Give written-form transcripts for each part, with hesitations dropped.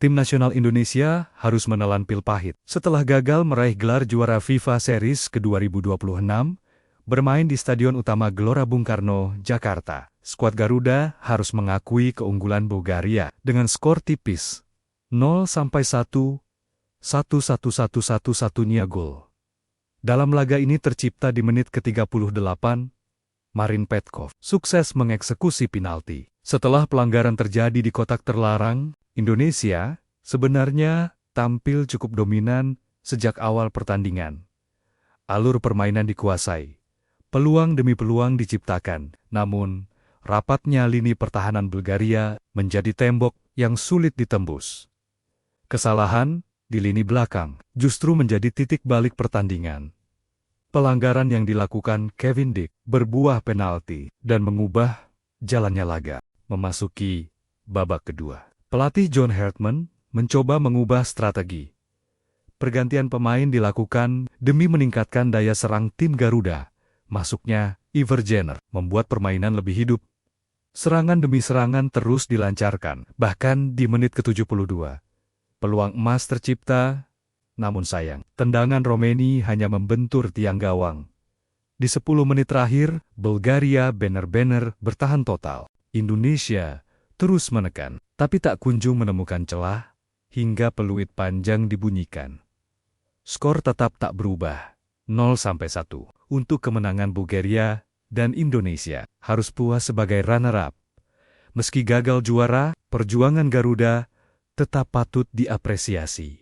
Tim nasional Indonesia harus menelan pil pahit. Setelah gagal meraih gelar juara FIFA Series ke-2026, bermain di Stadion Utama Gelora Bung Karno, Jakarta, skuad Garuda harus mengakui keunggulan Bulgaria dengan skor tipis 0-1, 1-1-1-1-1-1 gol. Dalam laga ini tercipta di menit ke-38, Marin Petkov sukses mengeksekusi penalti. Setelah pelanggaran terjadi di kotak terlarang, Indonesia sebenarnya tampil cukup dominan sejak awal pertandingan. Alur permainan dikuasai, peluang demi peluang diciptakan, namun rapatnya lini pertahanan Bulgaria menjadi tembok yang sulit ditembus. Kesalahan di lini belakang justru menjadi titik balik pertandingan. Pelanggaran yang dilakukan Kevin Dick berbuah penalti dan mengubah jalannya laga memasuki babak kedua. Pelatih John Hartman mencoba mengubah strategi. Pergantian pemain dilakukan demi meningkatkan daya serang tim Garuda. Masuknya Iver Jenner membuat permainan lebih hidup. Serangan demi serangan terus dilancarkan, bahkan di menit ke-72. Peluang emas tercipta, namun sayang, tendangan Romeni hanya membentur tiang gawang. Di 10 menit terakhir, Bulgaria benar-benar bertahan total. Indonesia terus menekan, tapi tak kunjung menemukan celah, hingga peluit panjang dibunyikan. Skor tetap tak berubah, 0-1. Untuk kemenangan Bulgaria dan Indonesia harus puas sebagai runner-up. Meski gagal juara, perjuangan Garuda tetap patut diapresiasi.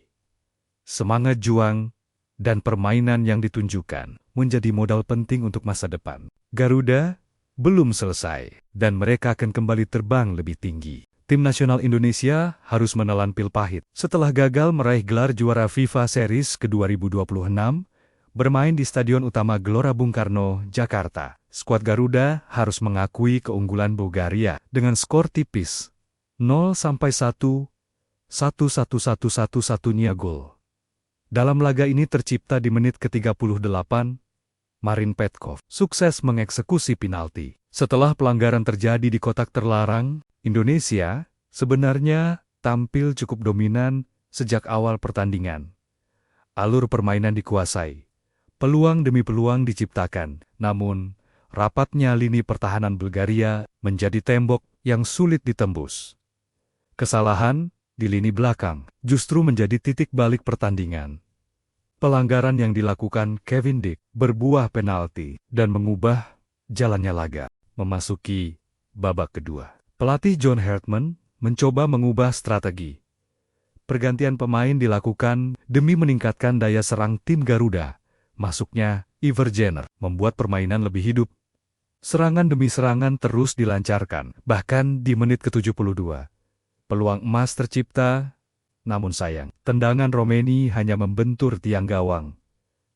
Semangat juang dan permainan yang ditunjukkan menjadi modal penting untuk masa depan. Garuda belum selesai, dan mereka akan kembali terbang lebih tinggi. Tim nasional Indonesia harus menelan pil pahit. Setelah gagal meraih gelar juara FIFA Series ke-2026, bermain di Stadion Utama Gelora Bung Karno, Jakarta, skuad Garuda harus mengakui keunggulan Bulgaria dengan skor tipis 0-1, 1-1-1-1-1 gol. Dalam laga ini tercipta di menit ke-38, Marin Petkov sukses mengeksekusi penalti. Setelah pelanggaran terjadi di kotak terlarang, Indonesia sebenarnya tampil cukup dominan sejak awal pertandingan. Alur permainan dikuasai, peluang demi peluang diciptakan, namun rapatnya lini pertahanan Bulgaria menjadi tembok yang sulit ditembus. Kesalahan di lini belakang justru menjadi titik balik pertandingan. Pelanggaran yang dilakukan Kevin Dick berbuah penalti dan mengubah jalannya laga memasuki babak kedua. Pelatih John Hartman mencoba mengubah strategi. Pergantian pemain dilakukan demi meningkatkan daya serang tim Garuda. Masuknya Iver Jenner membuat permainan lebih hidup. Serangan demi serangan terus dilancarkan, bahkan di menit ke-72. Peluang emas tercipta, namun sayang, tendangan Romeni hanya membentur tiang gawang.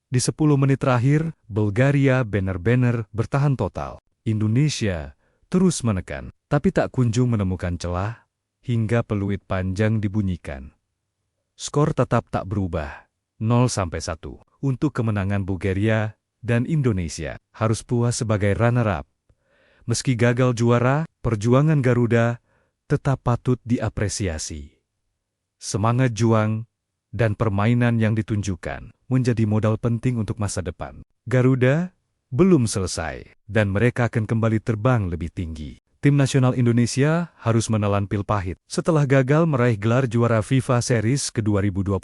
Di 10 menit terakhir, Bulgaria benar-benar bertahan total. Indonesia terus menekan, tapi tak kunjung menemukan celah, hingga peluit panjang dibunyikan. Skor tetap tak berubah, 0-1. Untuk kemenangan Bulgaria dan Indonesia harus puas sebagai runner-up. Meski gagal juara, perjuangan Garuda tetap patut diapresiasi. Semangat juang dan permainan yang ditunjukkan menjadi modal penting untuk masa depan. Garuda belum selesai, dan mereka akan kembali terbang lebih tinggi. Tim nasional Indonesia harus menelan pil pahit. Setelah gagal meraih gelar juara FIFA Series ke-2026,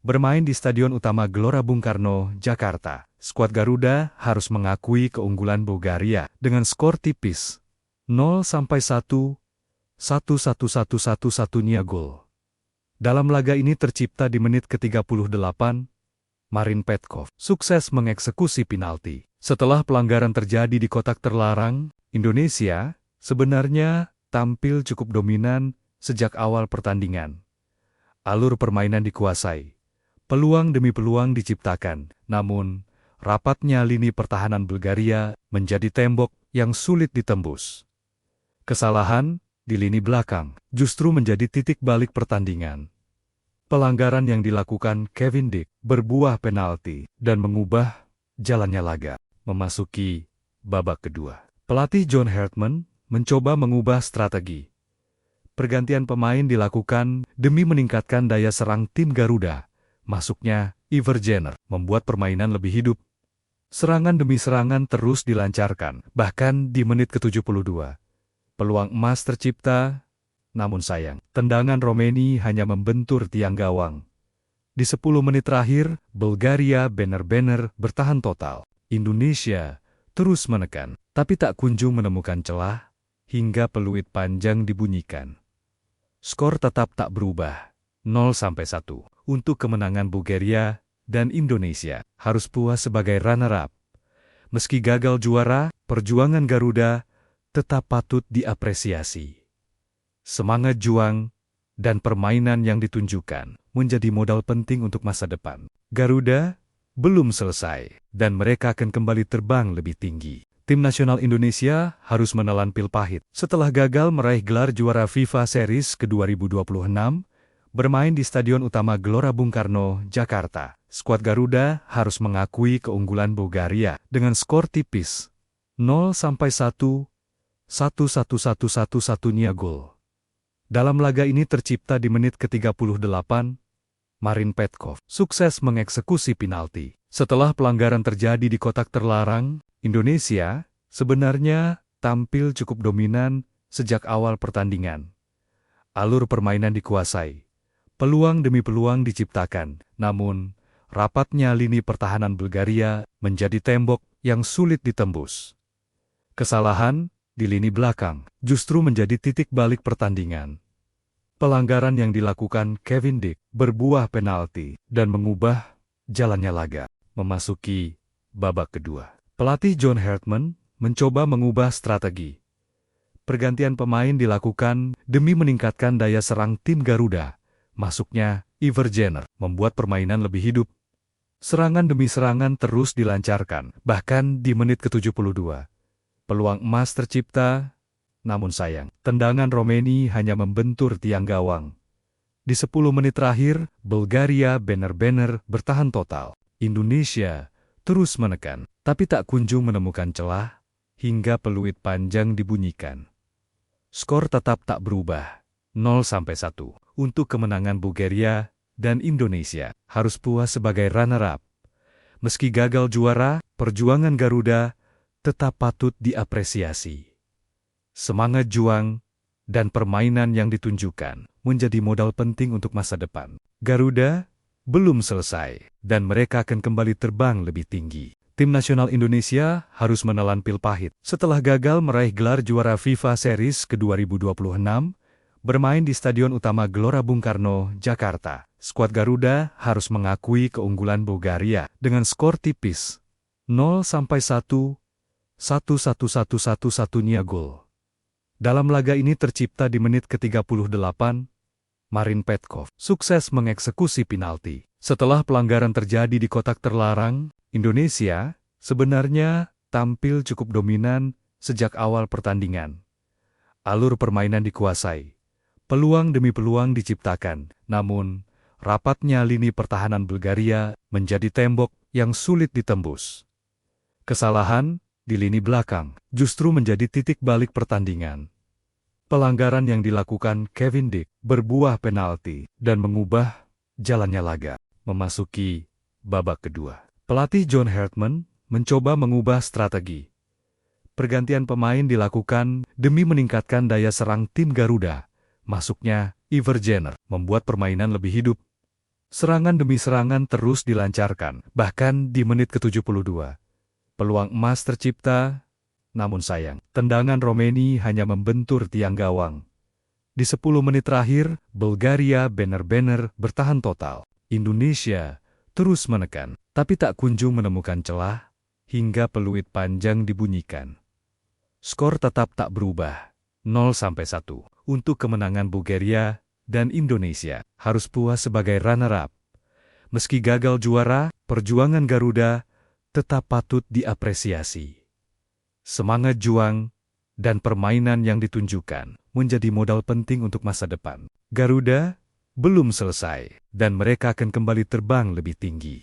bermain di Stadion Utama Gelora Bung Karno, Jakarta, skuad Garuda harus mengakui keunggulan Bulgaria dengan skor tipis 0-1, 1-1-1-1-1 gol. Dalam laga ini tercipta di menit ke-38, Marin Petkov sukses mengeksekusi penalti. Setelah pelanggaran terjadi di kotak terlarang, Indonesia sebenarnya tampil cukup dominan sejak awal pertandingan. Alur permainan dikuasai, peluang demi peluang diciptakan, namun rapatnya lini pertahanan Bulgaria menjadi tembok yang sulit ditembus. Kesalahan di lini belakang justru menjadi titik balik pertandingan. Pelanggaran yang dilakukan Kevin Dick berbuah penalti dan mengubah jalannya laga memasuki babak kedua. Pelatih John Hartman mencoba mengubah strategi. Pergantian pemain dilakukan demi meningkatkan daya serang tim Garuda. Masuknya Ivergener membuat permainan lebih hidup. Serangan demi serangan terus dilancarkan, bahkan di menit ke-72. Peluang emas tercipta, namun sayang, tendangan Romeni hanya membentur tiang gawang. Di 10 menit terakhir, Bulgaria benar-benar bertahan total. Indonesia terus menekan, tapi tak kunjung menemukan celah, hingga peluit panjang dibunyikan. Skor tetap tak berubah, 0-1. Untuk kemenangan Bulgaria dan Indonesia harus puas sebagai runner-up. Meski gagal juara, perjuangan Garuda tetap patut diapresiasi. Semangat juang dan permainan yang ditunjukkan menjadi modal penting untuk masa depan. Garuda belum selesai, dan mereka akan kembali terbang lebih tinggi. Tim nasional Indonesia harus menelan pil pahit. Setelah gagal meraih gelar juara FIFA Series ke-2026, bermain di Stadion Utama Gelora Bung Karno, Jakarta, skuad Garuda harus mengakui keunggulan Bulgaria dengan skor tipis 0-1, 1-1-1-1 gol. Dalam laga ini tercipta di menit ke-38, Marin Petkov sukses mengeksekusi penalti. Setelah pelanggaran terjadi di kotak terlarang, Indonesia sebenarnya tampil cukup dominan sejak awal pertandingan. Alur permainan dikuasai, peluang demi peluang diciptakan, namun rapatnya lini pertahanan Bulgaria menjadi tembok yang sulit ditembus. Kesalahan di lini belakang justru menjadi titik balik pertandingan. Pelanggaran yang dilakukan Kevin Dick berbuah penalti dan mengubah jalannya laga. Memasuki babak kedua, pelatih John Hartman mencoba mengubah strategi. Pergantian pemain dilakukan demi meningkatkan daya serang tim Garuda. Masuknya Ivergener membuat permainan lebih hidup. Serangan demi serangan terus dilancarkan, bahkan di menit ke-72. Peluang emas tercipta, namun sayang, tendangan Romeni hanya membentur tiang gawang. Di 10 menit terakhir, Bulgaria benar-benar bertahan total. Indonesia terus menekan, tapi tak kunjung menemukan celah, hingga peluit panjang dibunyikan. Skor tetap tak berubah, 0-1. Untuk kemenangan Bulgaria dan Indonesia harus puas sebagai runner-up. Meski gagal juara, perjuangan Garuda tetap patut diapresiasi. Semangat juang dan permainan yang ditunjukkan menjadi modal penting untuk masa depan. Garuda belum selesai, dan mereka akan kembali terbang lebih tinggi. Tim nasional Indonesia harus menelan pil pahit. Setelah gagal meraih gelar juara FIFA Series ke-2026, bermain di Stadion Utama Gelora Bung Karno, Jakarta, skuad Garuda harus mengakui keunggulan Bulgaria dengan skor tipis 0-1, 1-1-1-1-1 gol. Dalam laga ini tercipta di menit ke-38, Marin Petkov sukses mengeksekusi penalti. Setelah pelanggaran terjadi di kotak terlarang, Indonesia sebenarnya tampil cukup dominan sejak awal pertandingan. Alur permainan dikuasai, peluang demi peluang diciptakan, namun rapatnya lini pertahanan Bulgaria menjadi tembok yang sulit ditembus. Kesalahan di lini belakang justru menjadi titik balik pertandingan. Pelanggaran yang dilakukan Kevin Dick berbuah penalti dan mengubah jalannya laga. Memasuki babak kedua, pelatih John Hartman mencoba mengubah strategi. Pergantian pemain dilakukan demi meningkatkan daya serang tim Garuda. Masuknya Ivergener membuat permainan lebih hidup. Serangan demi serangan terus dilancarkan, bahkan di menit ke-72. Peluang emas tercipta, namun sayang, tendangan Romeni hanya membentur tiang gawang. Di 10 menit terakhir, Bulgaria benar-benar bertahan total. Indonesia terus menekan, tapi tak kunjung menemukan celah, hingga peluit panjang dibunyikan. Skor tetap tak berubah, 0-1. Untuk kemenangan Bulgaria dan Indonesia harus puas sebagai runner-up. Meski gagal juara, perjuangan Garuda tetap patut diapresiasi. Semangat juang dan permainan yang ditunjukkan menjadi modal penting untuk masa depan. Garuda belum selesai, dan mereka akan kembali terbang lebih tinggi.